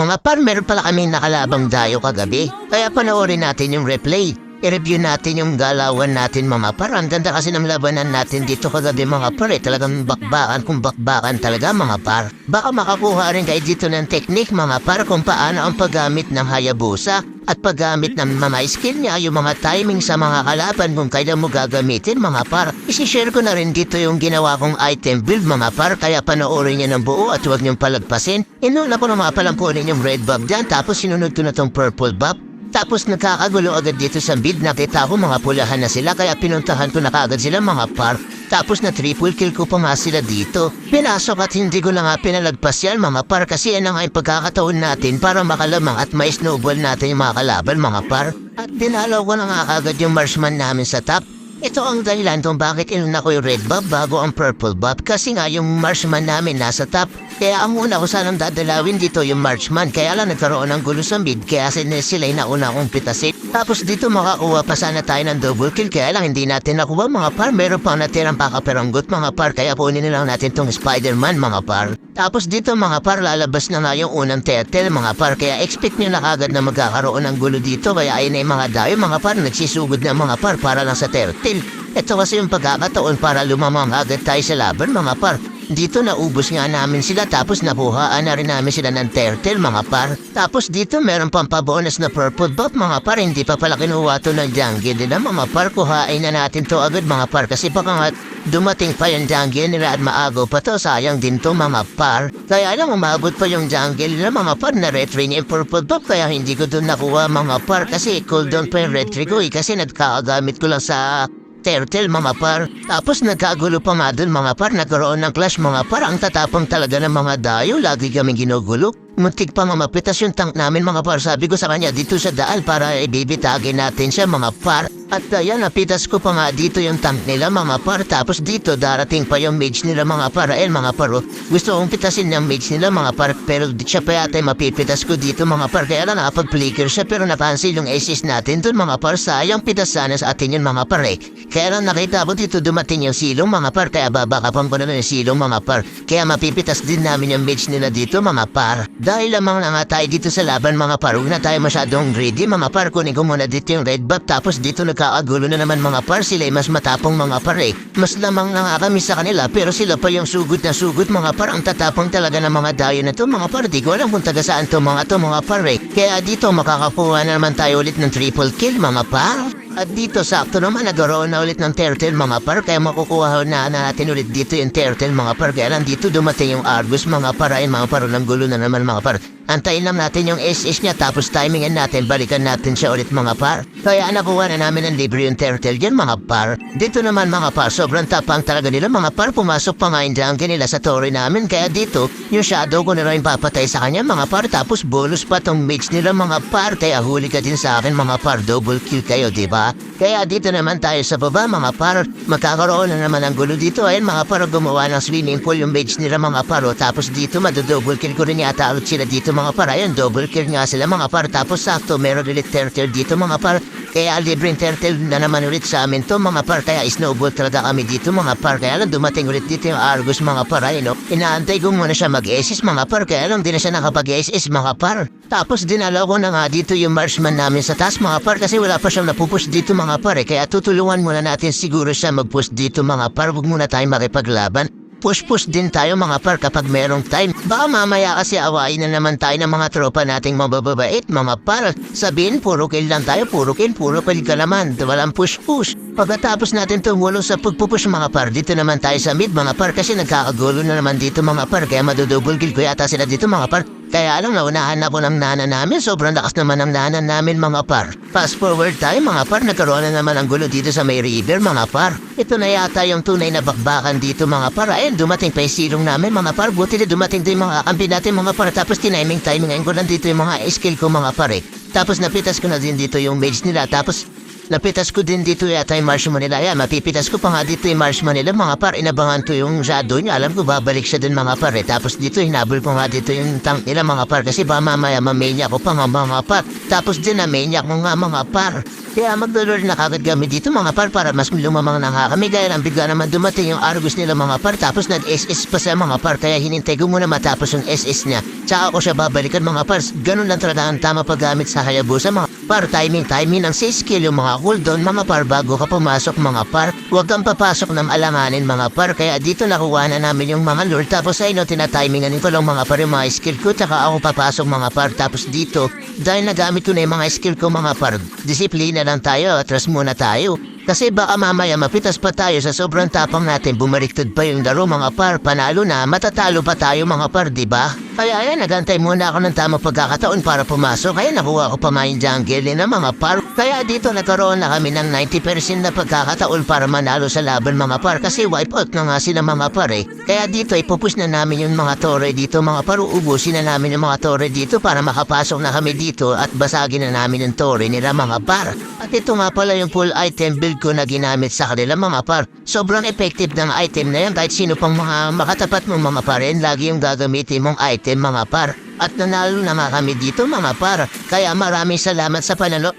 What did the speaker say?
Mga par, meron pala kaming nakalabang dayo kagabi. Kaya panoorin natin yung replay. I-review natin yung galawan natin mga par. Ang ganda kasi ng labanan natin dito kagabi mga par. Talagang bakbakan kung bakbakan talaga mga par. Baka makakuha rin kayo dito ng technique mga par kung paano ang paggamit ng Hayabusa at paggamit ng mga skill niya, yung mga timing sa mga kalaban kung kailan mo gagamitin mga par. Isishare ko na rin dito yung ginawa kong item build mga par, kaya panoorin niya ng buo at huwag niyong palagpasin. Inuna ko na mga palampunin yung red buff dyan, tapos sinunod ko na tong purple buff. Tapos nagkakagulo agad dito sa mid, nakita ko mga pulahan na sila kaya pinuntahan ko na kaagad sila mga par. Tapos na triple kill ko pa nga sila dito. Pinasok at hindi ko na nga pinalagpas yan mga par kasi yan ang yung pagkakataon natin para makalamang at may snowball natin yung mga kalaban mga par. At dinalaw ko na nga kaagad yung marksman namin sa top. Ito ang dahilan kung bakit inuna ko yung red buff bago ang purple buff kasi nga yung marksman namin nasa top. Kaya ang una ko sanang dadalawin dito yung marksman kaya lang nagkaroon ng gulo sa mid kaya sila yung nauna kong pitasin. Tapos dito makakuha pa sana tayo ng double kill kaya lang hindi natin nakuha mga par. Meron pang natirang pakaperanggot mga par kaya punin na lang natin tong Spider-Man mga par. Tapos dito mga par lalabas na nga yung unang turtle mga par kaya expect nyo na kagad na magkakaroon ng gulo dito kaya ayun na yung mga dayo mga par nagsisugod na mga par para lang sa turtle. Ito kasi yung pagkakataon para lumamang agad tayo sa laban mga par. Dito naubos nga namin sila tapos nakuhaan na rin namin sila ng turtle mga par. Tapos dito meron pang pabonus na purple buff mga par. Hindi pa pala kinuha to ng jungle nila mga par. Kuhain na natin to agad mga par kasi baka nga dumating pa yung jungle nila at maago pa to. Sayang din to mga par. Kaya lang umabot pa yung jungle nila mga par na retry niya yung purple buff. Kaya hindi ko doon nakuha mga par kasi cooldown pa yung retry ko kasi nagkakagamit ko lang sa turtle mga par. Tapos nagkagulo pa nga dun mga par. Nagkaroon ng clash mga par. Ang tatapang talaga ng mga dayo. Lagi kaming ginugulo. Muntik pa mamapitas yung tank namin mga par. Sabi ko sa kanya dito sa daal para ibibitagin natin siya mga par. At ayan napitas ko pa nga dito yung tank nila mga par. Tapos dito darating pa yung mage nila mga par. Ayan mga par. Gusto kong pitasin yung mage nila mga par. Pero siya pa yata mapipitas ko dito mga par. Kaya lang nakapag-flicker siya pero napansin yung assist natin dun mga par. Sayang pitas sana sa atin yung mga par eh. Kaya lang nakita ko dito dumating yung silong mga par. Kaya babakapang ko na yung silong mga par. Kaya mapipitas din namin yung mage nila dito mga par. Dahil lamang na nga tayo dito sa laban mga par, huwag na tayo masyadong greedy mga par. Kunin ko muna dito yung red buff tapos dito nagkakagulo na naman mga par. Sila ay mas matapang mga par eh. Mas lamang na nga kami sa kanila pero sila pa yung sugod na sugod mga par. Ang tatapang talaga ng mga dayo na to mga par. Di ko alam kung taga saan to mga par eh. Kaya dito makakakuha na naman tayo ulit ng triple kill mga par. At dito sakto naman nagkaroon na ulit ng turtle mga par. Kaya makukuha na natin ulit dito yung turtle mga par. Kaya lang dito dumating yung Argus mga par. Ayun mga par, ng gulo na naman mga par. Antayin lang natin yung SS niya tapos timingan natin, balikan natin siya ulit mga par. Kaya nakuha na namin ng libre yung turtle yan mga par. Dito naman mga par, sobrang tapang talaga nila mga par. Pumasok pa nga yung jungle nila sa torre namin. Kaya dito, yung shadow ko na rin papatay sa kanya mga par. Tapos bonus pa tong mage nila mga par. Kaya huli ka din sa akin mga par, double kill kayo diba? Kaya dito naman tayo sa baba mga par. Magkakaroon na naman ang gulo dito. Ayun mga par, gumawa ng swimming pool yung mage nila mga par. Tapos dito madodouble kill ko rin yata ulit sila dito mga par. Ayun, double kill nga sila mga par. Tapos sakto meron ulit turtle dito mga par. Kaya libreng turtle na naman ulit sa amin to mga par. Kaya snowball talaga kami dito mga par. Kaya lang dumating ulit dito yung Argus mga par. Ayun no, inaantay ko muna siya mag-assist mga par. Kaya lang di na siya nakapag-assist mga par. Tapos dinalaw ko na nga dito yung marksman namin sa taas mga par. Kasi wala pa siyang napupush dito mga par eh. Kaya tutulungan muna natin siguro siya mag-push dito mga par. Huwag muna tayong makipaglaban. Push-push din tayo mga par kapag merong time. Baka mamaya kasi awain na naman tayo ng mga tropa nating mabababait mga par. Sabihin puro kill lang tayo, puro kill ka naman. Walang push-push. Pagkatapos natin tumulo sa pagpupush mga par, dito naman tayo sa mid mga par kasi nagkakagulo na naman dito mga par. Kaya madodouble kill ko yata sila dito mga par. Kaya alam naunahan na po ng nana namin. Sobrang lakas naman ng nana namin mga par. Fast forward tayo mga par. Nagkaroon na naman ang gulo dito sa may river mga par. Ito na yata yung tunay na bakbakan dito mga par. Ayun, dumating pa yung silong namin mga par. Buti na dumating din mga kampi natin mga par. Tapos timing ngayon ko lang dito yung mga skill ko mga par eh. Tapos napitas ko na din dito yung mage nila. Tapos Napitas ko din dito yata yung marshmallow nila. Ayan, mapipitas ko pa nga dito yung marshmallow nila mga par. Inabangan ko yung shadow niya. Alam ko babalik siya dun mga par eh. Tapos dito hinabol ko nga dito yung tank nila mga par. Kasi ba mamaya mamenya ko pa nga mga par. Tapos din namenya ko nga mga par. Kaya magdolor na kagad kami dito mga par para mas lumamang na nga kami dahil ang bigla naman dumating yung Argus nila mga par tapos nag-SS pa sa mga par kaya hinintay ko muna matapos yung SS niya. Tsaka ako siya babalikan mga par. Ganun lang talaga ang tama paggamit sa Hayabusa mga par. Timing ng 6 skill yung mga cooldown mga par bago ka pumasok mga par. Huwag kang papasok ng alanganin mga par kaya dito nakuha na namin yung mga lure tapos ay no tinatiminganin ko lang mga par yung mga skill ko tsaka ako papasok mga par tapos dito dahil nagamit ko na yung mga skill ko mga par. Disiplina lang tayo, atras muna tayo. Kasi baka mamaya mapitas pa tayo sa sobrang tapang natin bumaliktad pa yung laro mga par. Panalo na, matatalo pa tayo mga par, diba? Kaya ayan, nagantay muna ako ng tamang pagkakataon para pumasok. Kaya nakuha ko pa yung jungle na mga par. Kaya dito nagkaroon na kami ng 90% na pagkakataon para manalo sa laban mga par. Kasi wipeout na nga sila mga par eh. Kaya dito ipupush na namin yung mga tore dito mga par. Uubusin na namin yung mga tore dito para makapasok na kami dito at basagin na namin yung tore nila mga par. At ito nga pala yung full item build ko na ginamit sa kanila mga par. Sobrang effective ng item na yan kahit sino pang mga makatapat mong mga par yan. Lagi yung gagamitin mong item mga par. At nanalo na nga kami dito mga par. Kaya maraming salamat sa panonood.